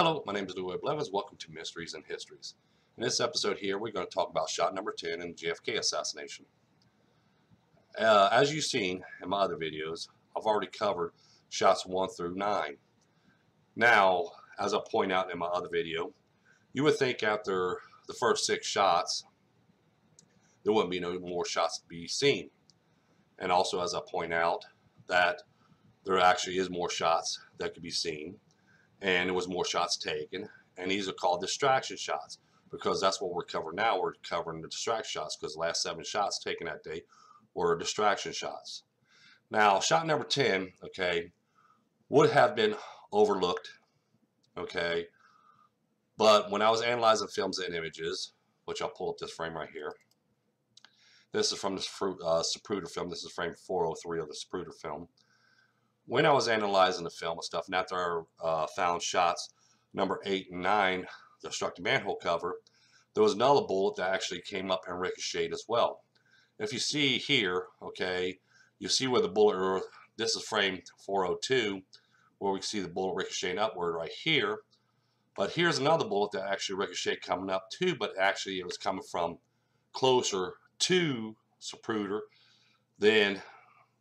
Hello, my name is Leroy Blevins. Welcome to Mysteries and Histories. In this episode here, we're going to talk about shot number 10 in the JFK assassination. As you've seen in my other videos, I've already covered shots 1 through 9. Now, as I point out in my other video, you would think after the first 6 shots, there wouldn't be no more shots to be seen. And also, as I point out, that there actually is more shots that could be seen. And there was more shots taken, and these are called distraction shots because that's what we're covering now. We're covering the distraction shots because the last 7 shots taken that day were distraction shots. Now, shot number 10, okay, would have been overlooked, okay, but when I was analyzing films and images, which I'll pull up this frame right here. This is from the Zapruder film. This is frame 403 of the Zapruder film. When I was analyzing the film and stuff, and after I found shots number 8 and 9 that struck the manhole cover, there was another bullet that actually came up and ricocheted as well. If you see here, okay, you see where the bullet, this is frame 402, where we see the bullet ricocheting upward right here. But here's another bullet that actually ricocheted coming up too, but actually it was coming from closer to Zapruder than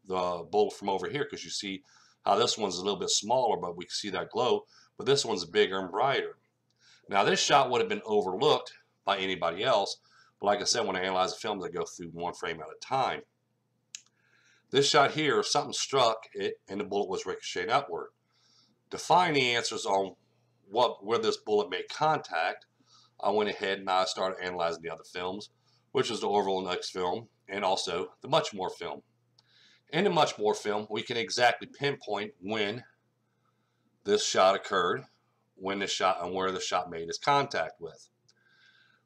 the bullet from over here, because you see how this one's a little bit smaller, but we can see that glow, but this one's bigger and brighter. Now this shot would have been overlooked by anybody else, but like I said, when I analyze the films, I go through one frame at a time. This shot here, something struck it and the bullet was ricocheted upward. To find the answers on where this bullet made contact, I went ahead and I started analyzing the other films, which was the Orville Nix film and also the Muchmore film. In the Muchmore film, we can exactly pinpoint when this shot occurred, when the shot and where the shot made its contact with.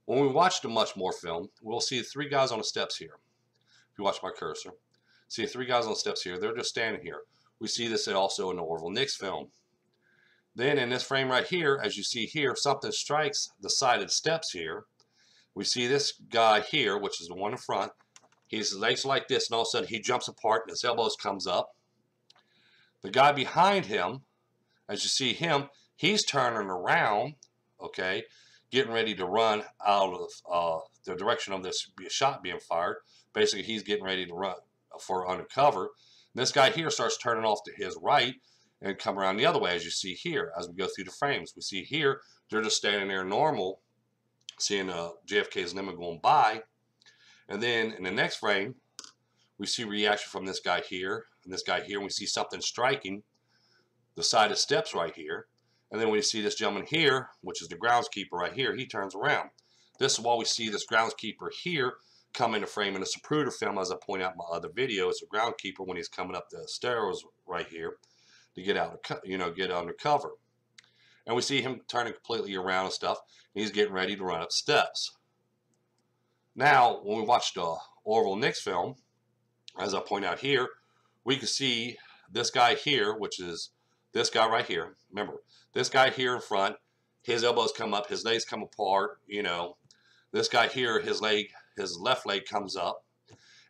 When we watch the Muchmore film, we'll see 3 guys on the steps here. If you watch my cursor, see 3 guys on the steps here. They're just standing here. We see this also in the Orville Nix film. Then in this frame right here, as you see here, something strikes the side of the steps here. We see this guy here, which is the one in front. His legs like this, and all of a sudden he jumps apart and his elbows comes up. The guy behind him, as you see him, he's turning around, okay, getting ready to run out of the direction of this shot being fired. Basically, he's getting ready to run for undercover. And this guy here starts turning off to his right and come around the other way, as you see here. As we go through the frames, we see here, they're just standing there normal, seeing JFK's limo going by. And then in the next frame, we see reaction from this guy here and this guy here. And we see something striking the side of steps right here. And then we see this gentleman here, which is the groundskeeper right here. He turns around. This is why we see this groundskeeper here come into frame in the Zapruder film. As I point out in my other video, it's a groundskeeper when he's coming up the stairs right here to get out, get undercover. And we see him turning completely around and stuff. And he's getting ready to run up steps. Now, when we watch the Orville Nix film, as I point out here, we can see this guy here, which is this guy right here. Remember, this guy here in front, his elbows come up, his legs come apart, This guy here, his left leg comes up,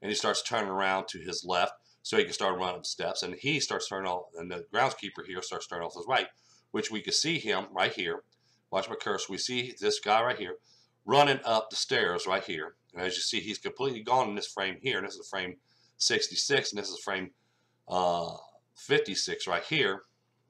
and he starts turning around to his left so he can start running up steps. And he starts turning off, and the groundskeeper here starts turning off his right, which we can see him right here. Watch my cursor. We see this guy right here running up the stairs right here. And as you see, he's completely gone in this frame here. And this is frame 66, and this is frame 56 right here.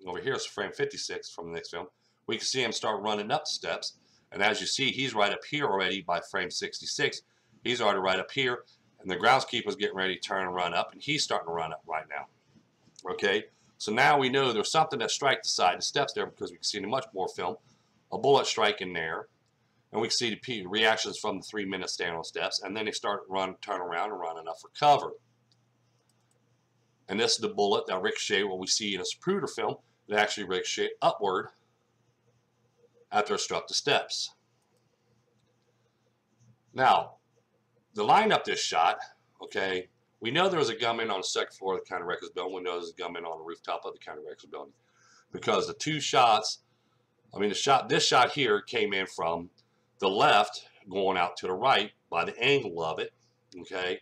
Over here is frame 56 from the next film. We can see him start running up the steps. And as you see, he's right up here already by frame 66. He's already right up here. And the groundskeeper's getting ready to turn and run up. And he's starting to run up right now. Okay? So now we know there's something that strikes the side of the steps there, because we can see in a Muchmore film a bullet striking there. And we can see the reactions from the 3 minutes standing on steps. And then they start turn around and running up for cover. And this is the bullet that ricocheted, what we see in a Zapruder film, that actually ricocheted upward after it struck the steps. Now, to line up this shot, okay, we know there was a gunman on the 2nd floor of the county records building. We know there's a gunman on the rooftop of the county records building, because the 2 shots, this shot here came in from the left going out to the right by the angle of it, okay?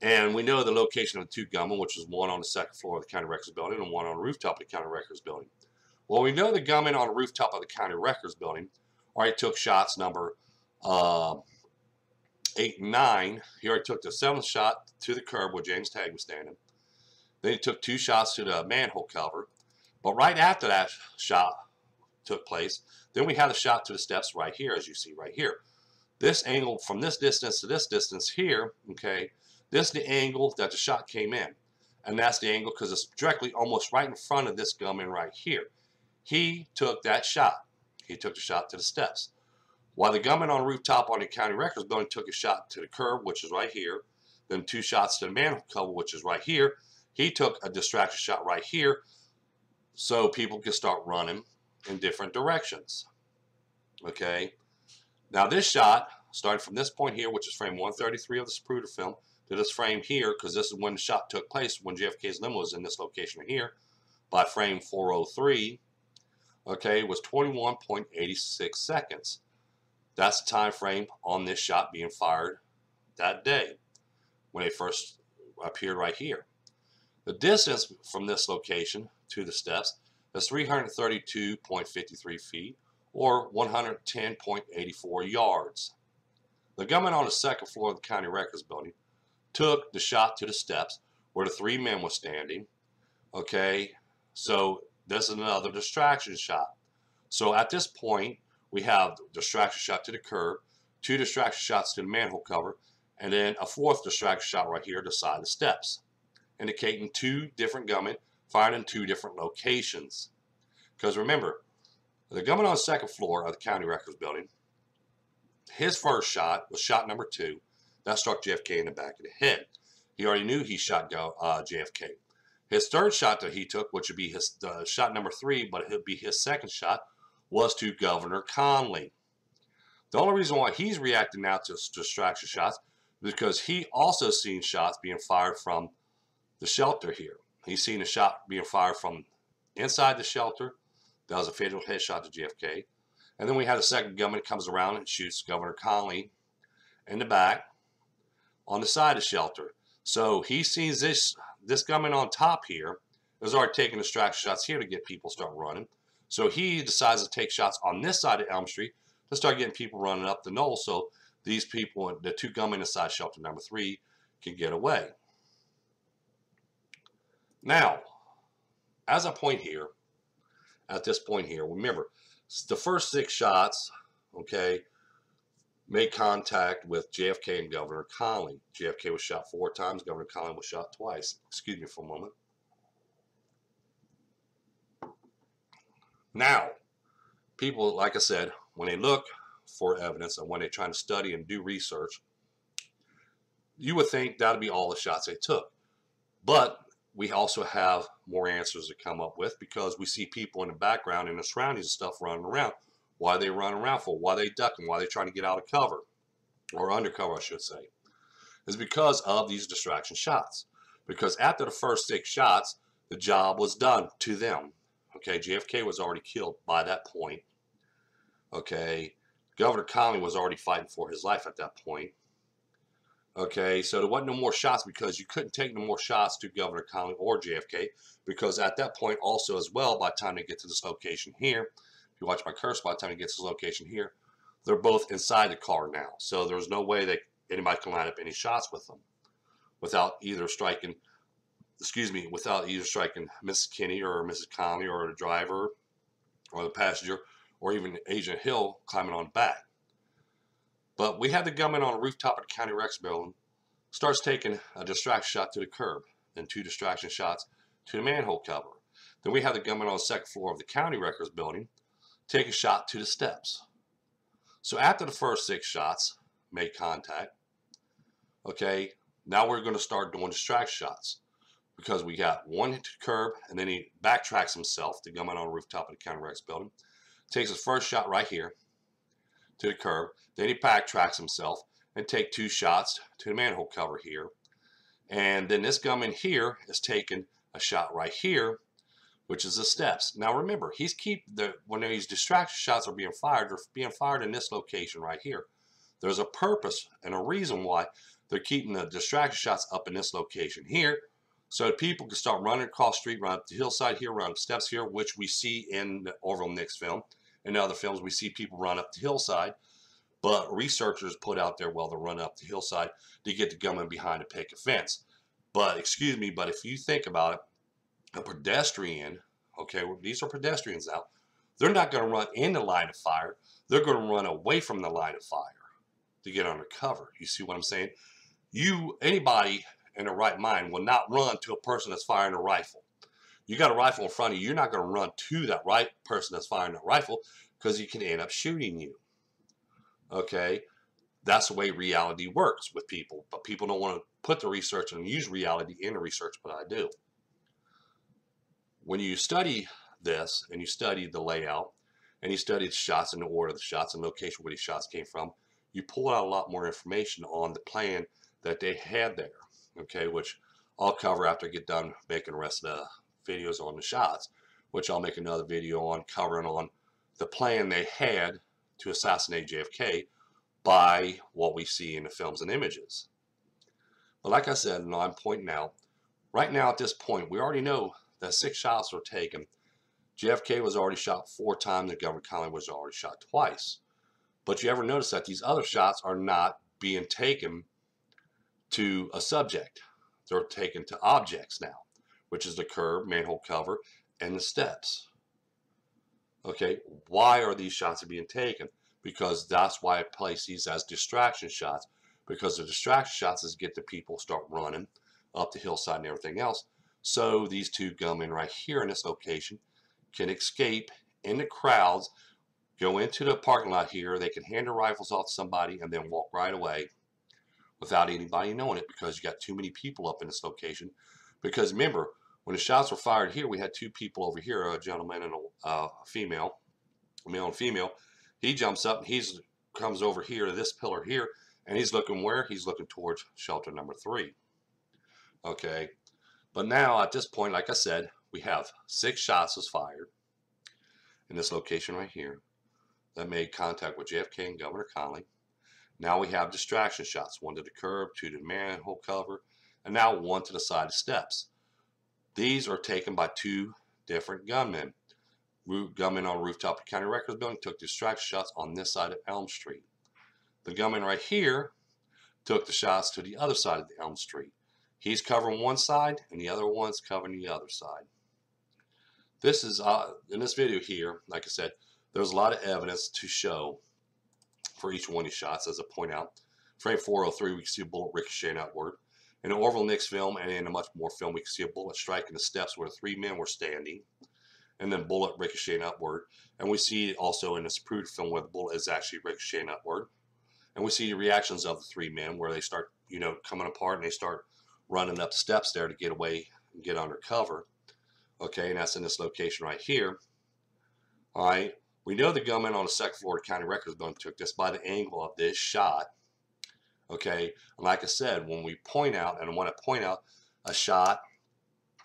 And we know the location of the 2 gunmen, which is one on the 2nd floor of the county records building and one on the rooftop of the county records building. Well, we know the gunman on the rooftop of the county records building already took shots number 8 and 9. He already took the 7th shot to the curb where James Tagg was standing. Then he took 2 shots to the manhole cover. But right after that shot took place, then we had a shot to the steps right here, as you see right here. This angle from this distance to this distance here, okay, this is the angle that the shot came in. And that's the angle because it's directly almost right in front of this gunman right here. He took that shot. He took the shot to the steps. While the gunman on the rooftop on the county records building took a shot to the curb, which is right here, then 2 shots to the manhole cover, which is right here, he took a distraction shot right here so people can start running in different directions. Okay. Now this shot started from this point here, which is frame 133 of the Zapruder film, to this frame here, because this is when the shot took place, when JFK's limo was in this location right here, by frame 403, okay, was 21.86 seconds. That's the time frame on this shot being fired that day, when it first appeared right here. The distance from this location to the steps is 332.53 feet, or 110.84 yards. The gunman on the 2nd floor of the county records building took the shot to the steps where the 3 men were standing. Okay, so this is another distraction shot. So at this point, we have distraction shot to the curb, 2 distraction shots to the manhole cover, and then a 4th distraction shot right here to the side of the steps, indicating 2 different gunmen fired in 2 different locations. Because remember, the gunman on the 2nd floor of the county records building, his first shot was shot number 2. That struck JFK in the back of the head. He already knew he shot JFK. His 3rd shot that he took, which would be his shot number 3, but it would be his 2nd shot, was to Governor Conley. The only reason why he's reacting now to distraction shots is because he also seen shots being fired from the shelter here. He's seen a shot being fired from inside the shelter. That was a fatal headshot to JFK. And then we had a second gunman comes around and shoots Governor Conley in the back on the side of the shelter. So he sees this gunman on top here is already taking distraction shots here to get people start running. So he decides to take shots on this side of Elm Street to start getting people running up the knoll so these people, the 2 gunmen inside shelter number 3, can get away. Now, as I point here, at this point here, remember, the first 6 shots, okay, made contact with JFK and Governor Conley. JFK was shot 4 times. Governor Conley was shot twice. Excuse me for a moment. Now, people, like I said, when they look for evidence and when they're trying to study and do research, you would think that would be all the shots they took. But we also have more answers to come up with because we see people in the background and the surroundings and stuff running around. Why are they running around for? Why are they ducking? Why are they trying to get out of cover? Or undercover, I should say. It's because of these distraction shots. Because after the first 6 shots, the job was done to them. Okay, JFK was already killed by that point. Okay, Governor Conley was already fighting for his life at that point. Okay, so there wasn't no more shots because you couldn't take no more shots to Governor Conley or JFK because at that point also as well, by the time they get to this location here, if you watch my cursor, by the time they get to this location here, they're both inside the car now. So there's no way that anybody can line up any shots with them without either striking, Mrs. Kinney or Mrs. Conley or the driver or the passenger or even Agent Hill climbing on the back. But we had the gunman on the rooftop of the county records building starts taking a distraction shot to the curb, then 2 distraction shots to the manhole cover. Then we have the gunman on the 2nd floor of the county records building take a shot to the steps. So after the first 6 shots made contact, okay, now we're going to start doing distraction shots because we got 1 hit to the curb and then he backtracks himself, the gunman on the rooftop of the county records building, takes his first shot right here to the curb, then he backtracks himself and take 2 shots to the manhole cover here. And then this gunman here is taking a shot right here, which is the steps. Now remember, when these distraction shots are being fired, they're being fired in this location right here. There's a purpose and a reason why they're keeping the distraction shots up in this location here So people can start running across the street, run up the hillside here, run up steps here, which we see in the Orville Nix film. In other films, we see people run up the hillside, but researchers put out there, well, they'll run up the hillside to get the gunman behind a picket fence. But, excuse me, but if you think about it, a pedestrian, okay, well, these are pedestrians now, they're not going to run in the line of fire. They're going to run away from the line of fire to get under cover. You see what I'm saying? Anybody in their right mind will not run to a person that's firing a rifle. You got a rifle in front of you, you're not going to run to that right person that's firing a rifle because he can end up shooting you. Okay? That's the way reality works with people. But people don't want to put the research and use reality in the research, but I do. When you study this and you study the layout and you study the shots and the order of the shots and location where these shots came from, you pull out a lot more information on the plan that they had there, okay, which I'll cover after I get done making the rest of the videos on the shots, which I'll make another video on covering on the plan they had to assassinate JFK by what we see in the films and images. But like I said, and I'm pointing out, right now at this point, we already know that 6 shots were taken. JFK was already shot 4 times, and Governor Connally was already shot twice. But you ever notice that these other shots are not being taken to a subject? They're taken to objects now, which is the curb, manhole cover, and the steps. Okay, why are these shots being taken? Because that's why I place these as distraction shots. Because the distraction shots is get the people start running up the hillside and everything else. So these 2 gunmen right here in this location can escape in the crowds, go into the parking lot here. They can hand their rifles off to somebody and then walk right away without anybody knowing it, because you got too many people up in this location. Because remember, when the shots were fired here, we had 2 people over here, a gentleman and a female, a male and female. He jumps up and he comes over here to this pillar here, and he's looking where? He's looking towards shelter number 3. Okay. But now at this point, like I said, we have 6 shots was fired in this location right here that made contact with JFK and Governor Connally. Now we have distraction shots, 1 to the curb, 2 to the manhole cover, and now 1 to the side of steps. These are taken by 2 different gunmen. Gunman on rooftop of County Records Building took distraction shots on this side of Elm Street. The gunman right here took the shots to the other side of the Elm Street. He's covering one side and the other one's covering the other side. This is, in this video here, like I said, there's a lot of evidence to show for each one of these shots. As I point out, frame 403, we can see a bullet ricocheting outward. In the Orville Nix film and in a much more film, we can see a bullet striking the steps where the 3 men were standing, and then bullet ricocheting upward. And we see also in the Zapruder film where the bullet is actually ricocheting upward. And we see the reactions of the 3 men where they start, coming apart and they start running up steps there to get away and get under cover. Okay, and that's in this location right here. All right, we know the gunman on the 2nd floor of County Records Building took this by the angle of this shot. Okay, and like I said, when we point out, and I want to point out a shot,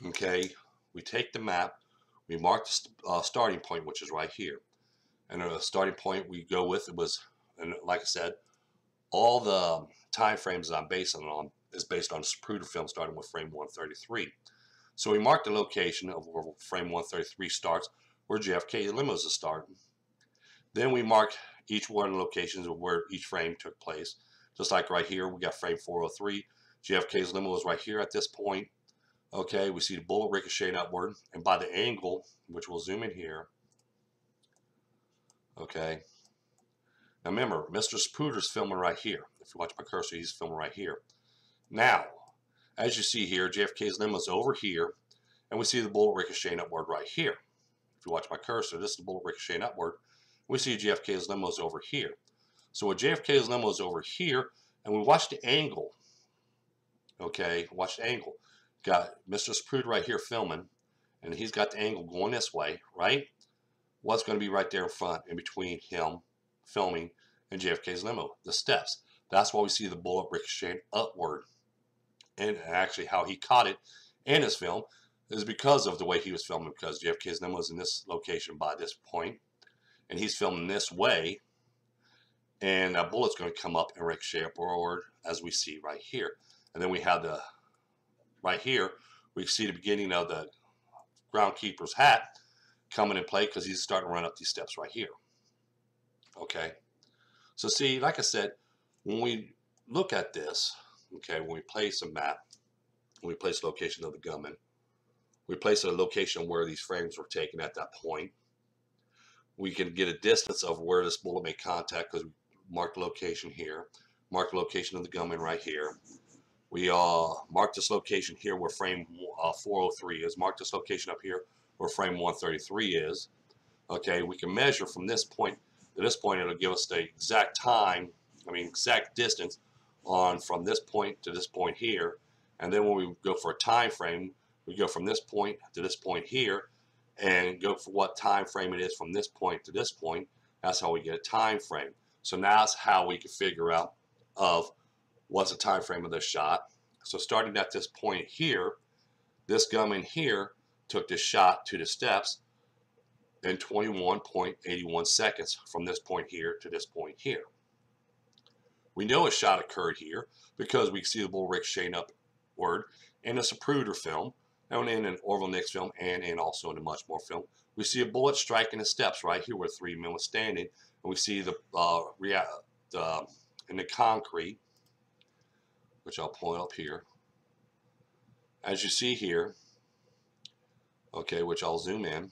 okay, we take the map, we mark the starting point, which is right here. And the starting point we go with, it was, and like I said, all the time frames that I'm basing it on is based on the Zapruder film starting with frame 133. So we mark the location of where frame 133 starts, where JFK limos is starting. Then we mark each one of the locations of where each frame took place. Just like right here, we got frame 403. JFK's limo is right here at this point. Okay, we see the bullet ricocheting upward, and by the angle, which we'll zoom in here. Okay. Now remember, Mr. Zapruder's filming right here. If you watch my cursor, he's filming right here. Now, as you see here, JFK's limo is over here, and we see the bullet ricocheting upward right here. If you watch my cursor, this is the bullet ricocheting upward. We see JFK's limo is over here. So with JFK's limo is over here, and we watch the angle. Okay, watch the angle. Got Mr. Zapruder right here filming, and he's got the angle going this way, right? What's going to be right there in front, in between him filming and JFK's limo? The steps. That's why we see the bullet ricocheting upward. And actually how he caught it in his film is because of the way he was filming, because JFK's limo is in this location by this point, and he's filming this way, and that bullet's going to come up and ricochet upward as we see right here. And then we have the, right here, We see the beginning of the groundkeeper's hat coming in play because he's starting to run up these steps right here. Okay, so see, like I said, when we look at this, okay, when we place a map, when we place the location of the gunman, we place a location where these frames were taken at that point. We can get a distance of where this bullet made contact because we mark the location here, mark the location of the gunman right here. We mark this location here where frame 403 is, mark this location up here where frame 133 is. Okay, we can measure from this point to this point. It'll give us the exact time, exact distance on from this point to this point here. And then when we go for a time frame, we go from this point to this point here and go for what time frame it is from this point to this point. That's how we get a time frame. So now that's how we can figure out of what's the time frame of this shot. So starting at this point here, this gunman here took this shot to the steps in 21.81 seconds from this point here to this point here. We know a shot occurred here because we see the bullet ricocheting upward in a Zapruder film, and in an Orville Nix film, and also in a Muchmore film. We see a bullet striking the steps right here where 3 men was standing, and we see the in the concrete, which I'll point up here. As you see here, okay, which I'll zoom in, and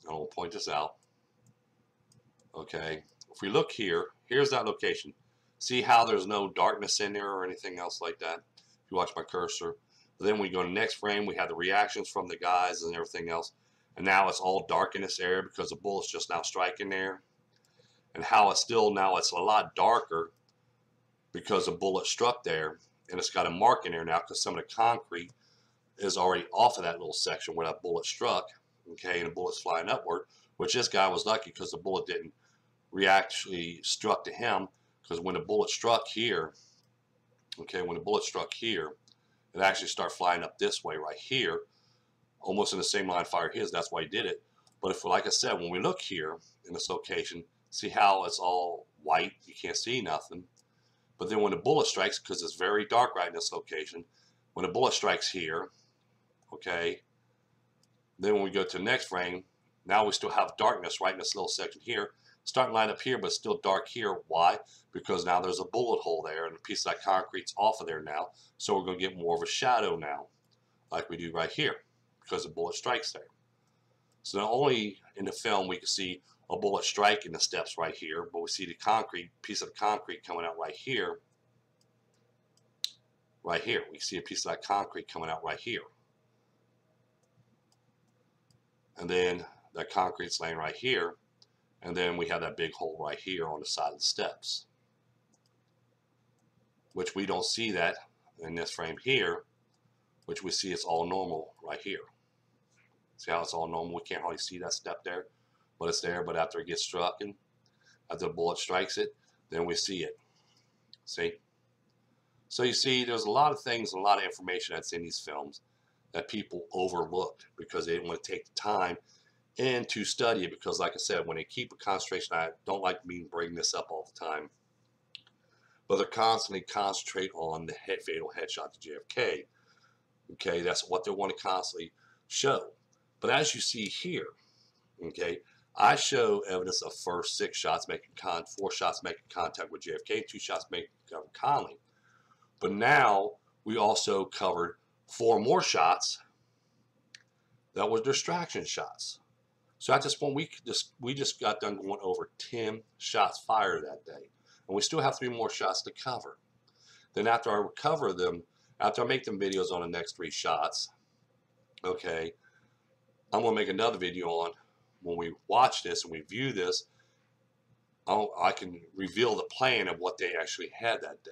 I'll point this out. Okay, if we look here, here's that location. See how there's no darkness in there or anything else like that? If you watch my cursor. Then we go to the next frame, we have the reactions from the guys and everything else. And now it's all dark in this area because the bullet's just now striking there. And how it's still now, it's a lot darker because the bullet struck there. And it's got a mark in there now because some of the concrete is already off of that little section where that bullet struck. Okay, and the bullet's flying upward, which this guy was lucky because the bullet didn't actually struck to him. Because when the bullet struck here, okay, when the bullet struck here, it actually started flying up this way right here, almost in the same line of fire his. That's why he did it. But if, like I said, when we look here in this location, see how it's all white? You can't see nothing. But then when the bullet strikes, because it's very dark right in this location, when the bullet strikes here, okay, then when we go to the next frame, now we still have darkness right in this little section here. Starting line up here, but still dark here. Why? Because now there's a bullet hole there, and a piece of that concrete's off of there now. So we're going to get more of a shadow now, like we do right here, because the bullet strikes there. So not only in the film we can see a bullet striking the steps right here, but we see the concrete, piece of the concrete coming out right here. Right here. We see a piece of that concrete coming out right here. And then that concrete's laying right here. And then we have that big hole right here on the side of the steps, which we don't see that in this frame here, which we see it's all normal right here. See how it's all normal? We can't hardly see that step there, but it's there. But after it gets struck and after the bullet strikes it, then we see it. See? So you see, there's a lot of things, a lot of information that's in these films that people overlooked because they didn't want to take the time and to study it, because like I said, when they keep a concentration, I don't like me bringing this up all the time, but they constantly concentrate on the fatal headshot to JFK. Okay, that's what they want to constantly show. But as you see here, okay, I show evidence of first 6 shots making 4 shots making contact with JFK, 2 shots making contact with Conley. But now we also covered 4 more shots that were distraction shots. So at this point, we just got done going over 10 shots fired that day. And we still have 3 more shots to cover. Then after I cover them, after I make them videos on the next 3 shots, okay, I'm going to make another video on when we watch this and we view this, I can reveal the plan of what they actually had that day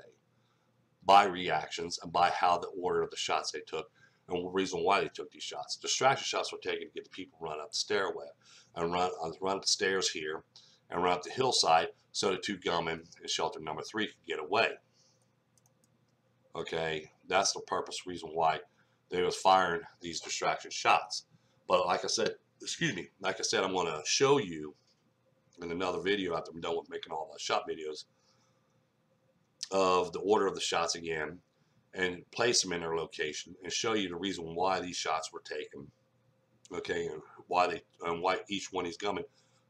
by reactions and by how the order of the shots they took. And the reason why they took these shots. Distraction shots were taken to get the people run up the stairway and run up the stairs here and run up the hillside so the 2 gunmen in shelter number 3 could get away. Okay, that's the purpose, reason why they was firing these distraction shots. But like I said, I'm going to show you in another video after I'm done with making all the shot videos of the order of the shots again. and place them in their location and show you the reason why these shots were taken, okay, and why each one of these gunmen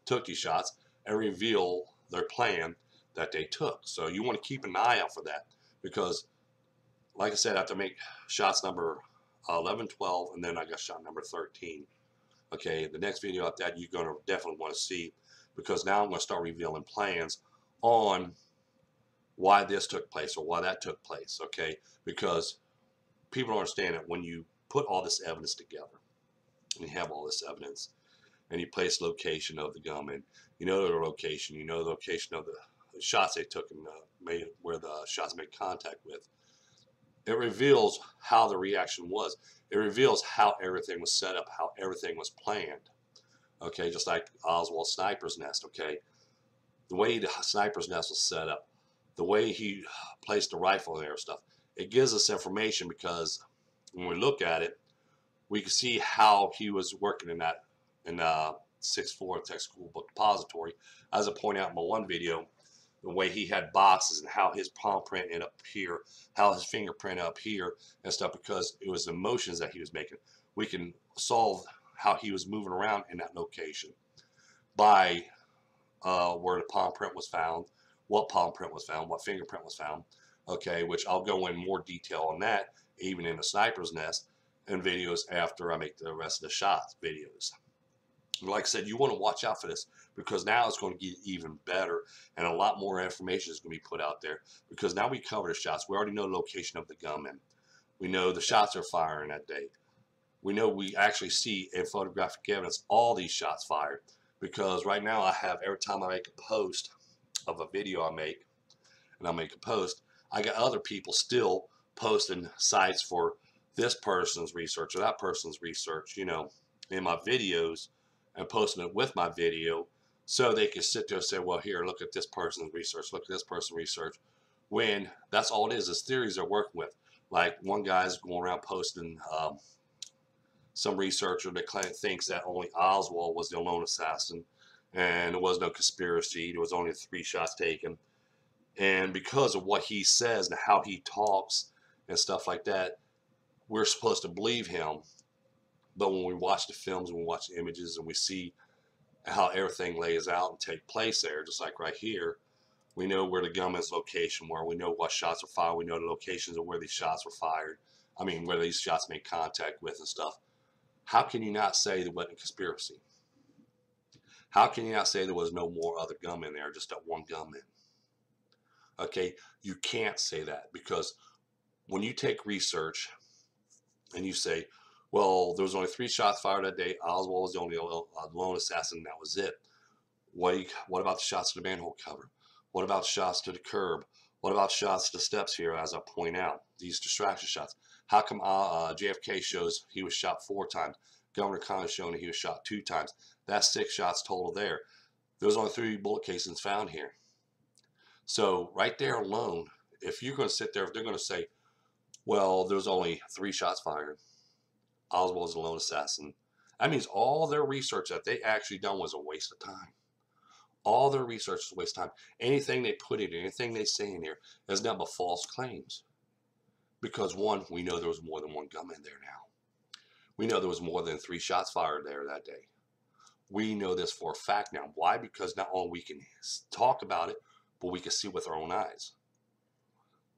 took these shots, and reveal their plan that they took. So you want to keep an eye out for that, because like I said, I have to make shots number 11, 12, and then I got shot number 13. Okay, the next video after that you're going to definitely want to see, because now I'm going to start revealing plans on why this took place or why that took place, okay? Because people don't understand that when you put all this evidence together, and you have all this evidence, and you place location of the gunman, you know their location, you know the location of the shots they took and made, where the shots made contact with. It reveals how the reaction was. It reveals how everything was set up, how everything was planned. Okay, just like Oswald's sniper's nest, okay? The way the sniper's nest was set up, the way he placed the rifle in there and stuff, it gives us information, because when we look at it, we can see how he was working in that, in 6th Tech School Book Depository. As I point out in my one video, the way he had boxes and how his palm print ended up here, how his fingerprint up here and stuff, because it was the motions that he was making. We can solve how he was moving around in that location by where the palm print was found, what palm print was found, what fingerprint was found, okay, which I'll go in more detail on that, even in the sniper's nest, and videos after I make the rest of the shots videos. Like I said, you want to watch out for this, because now it's going to get even better, and a lot more information is going to be put out there, because now we cover the shots. We already know the location of the gunman. We know the shots are firing that day. We know we actually see in photographic evidence all these shots fired, because right now I have, every time I make a post of a video I make, and I make a post, I got other people still posting sites for this person's research or that person's research, you know, in my videos, and posting it with my video, so they can sit there and say, well, here, look at this person's research, look at this person's research, when that's all it is theories they're working with. Like one guy's going around posting some researcher that thinks that only Oswald was the lone assassin, and there was no conspiracy, there was only 3 shots taken. And because of what he says and how he talks and stuff like that, we're supposed to believe him. But when we watch the films and we watch the images and we see how everything lays out and take place there, just like right here, we know where the gunman's location were, we know what shots were fired, we know the locations of where these shots were fired, I mean where these shots made contact with and stuff. How can you not say there wasn't a conspiracy? How can you not say there was no more other gunmen there, just that one gunman? Okay, you can't say that, because when you take research and you say, well, there was only 3 shots fired that day, Oswald was the only lone assassin, that was it. What about the shots to the manhole cover? What about shots to the curb? What about shots to the steps here, as I point out? These distraction shots. How come JFK shows he was shot 4 times? Governor Connally showing he was shot 2 times. That's 6 shots total there. There's only 3 bullet casings found here. So right there alone, if you're going to sit there, if they're going to say, well, there's only 3 shots fired, Oswald was a lone assassin, that means all their research that they actually done was a waste of time. All their research is a waste of time. Anything they put in, anything they say in here is nothing but false claims. Because one, we know there was more than one gunman there now. We know there was more than 3 shots fired there that day. We know this for a fact now. Why? Because not only we can talk about it, but we can see with our own eyes.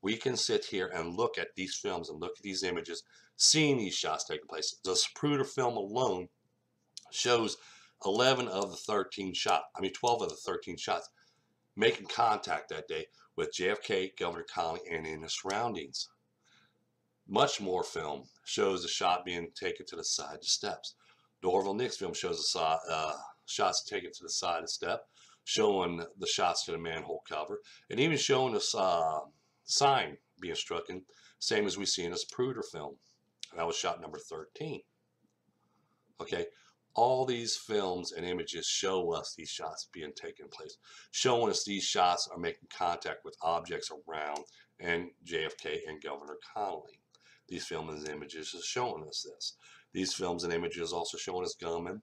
We can sit here and look at these films and look at these images, seeing these shots taking place. The Zapruder film alone shows 12 of the 13 shots making contact that day with JFK, Governor Connally, and in the surroundings. Much more film shows the shot being taken to the side of the steps. The Orville Nix film shows the shots taken to the side of the step, showing the shots to the manhole cover, and even showing the sign being struck, same as we see in this Zapruder film. That was shot number 13. Okay, all these films and images show us these shots being taken place, showing us these shots are making contact with objects around and JFK and Governor Connally. These films and images are showing us this. These films and images also showing us gunmen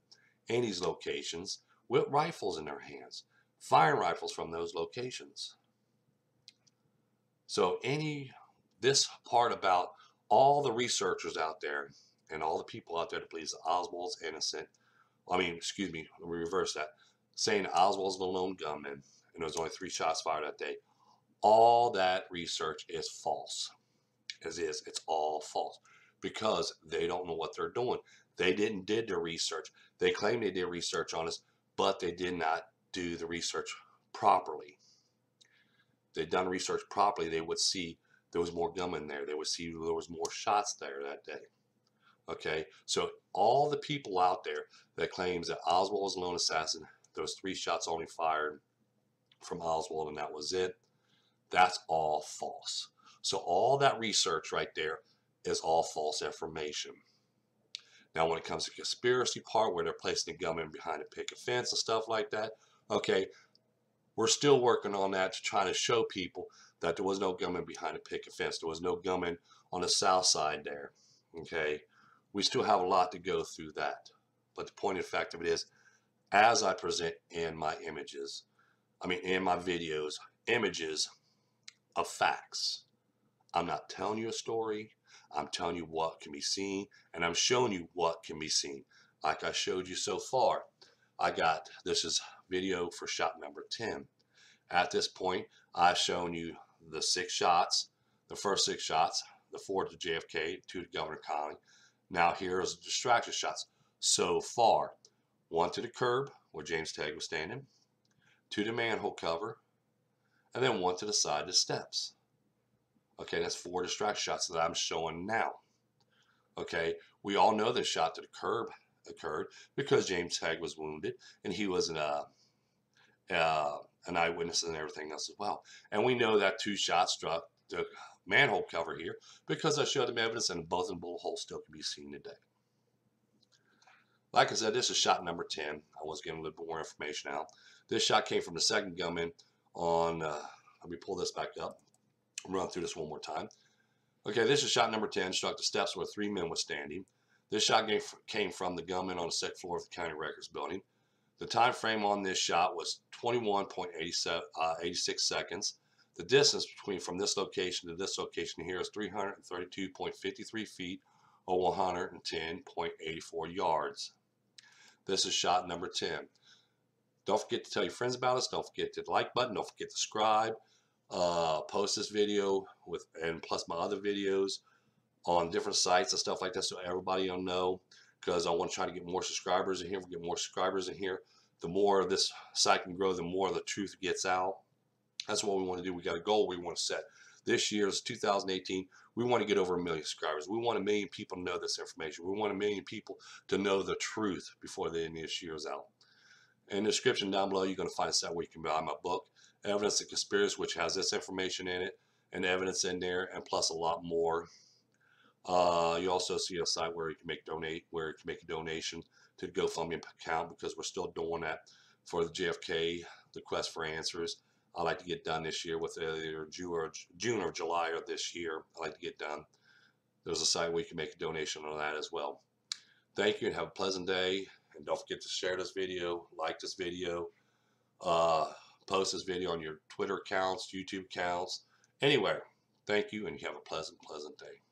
in these locations with rifles in their hands, firing rifles from those locations. So any this part about all the researchers out there and all the people out there that believes that Oswald's innocent. I mean, excuse me, let me reverse that. Saying that Oswald's the lone gunman and there was only 3 shots fired that day. All that research is false. It's all false because they don't know what they're doing. They did their research. They claim they did research on us, but they did not do the research properly. If they'd done research properly, they would see there was more gunmen there. They would see there was more shots there that day. Okay, so all the people out there that claims that Oswald was a lone assassin, those 3 shots only fired from Oswald and that was it, that's all false. So all that research right there is all false information. Now, when it comes to the conspiracy part, where they're placing the gunman behind a picket fence and stuff like that, okay, we're still working on that to try to show people that there was no gunman behind a picket fence. There was no gunman on the south side there, okay? We still have a lot to go through that. But the point of the fact of it is, as I present in my images, in my videos, images of facts. I'm not telling you a story. I'm telling you what can be seen, and I'm showing you what can be seen. Like I showed you so far, this is video for shot number 10. At this point, I've shown you the 6 shots, the first 6 shots, the 4 to JFK, 2 to Governor Connally. Now here's the distraction shots so far. 1 to the curb where James Tague was standing, 2 to manhole cover, and then 1 to the side of the steps. Okay, that's 4 distraction shots that I'm showing now. Okay, we all know the shot to the curb occurred because James Tague was wounded and he was an eyewitness and everything else as well. And we know that 2 shots struck the manhole cover here because I showed them evidence and both of the bullet holes still can be seen today. Like I said, this is shot number 10. I was getting a little bit more information out. This shot came from the second gunman on, let me pull this back up, run through this one more time. Okay, this is shot number 10, struck the steps where 3 men were standing. This shot came from the gunman on the 2nd floor of the county records building. The time frame on this shot was 21.86 seconds. The distance from this location to this location here is 332.53 feet or 110.84 yards. This is shot number 10. Don't forget to tell your friends about us. Don't forget to hit the like button. Don't forget to subscribe. Post this video and plus my other videos on different sites and stuff like that so everybody will know, because I want to try to get more subscribers in here. If we get more subscribers in here, the more this site can grow, the more the truth gets out. That's what we want to do. We got a goal we want to set. This year is 2018. We want to get over 1 million subscribers. We want 1 million people to know this information. We want 1 million people to know the truth before the end of this year is out. In the description down below, you're going to find a site where you can buy my book, Evidence of Conspiracy, which has this information in it and evidence in there, and plus a lot more. You also see a site where you can make a donation to the GoFundMe account, because we're still doing that for the JFK, the quest for answers. I like to get done this year with either June or July of this year. I like to get done. There's a site where you can make a donation on that as well. Thank you and have a pleasant day. And don't forget to share this video, like this video, post this video on your Twitter accounts, YouTube accounts. Anyway, thank you and you have a pleasant day.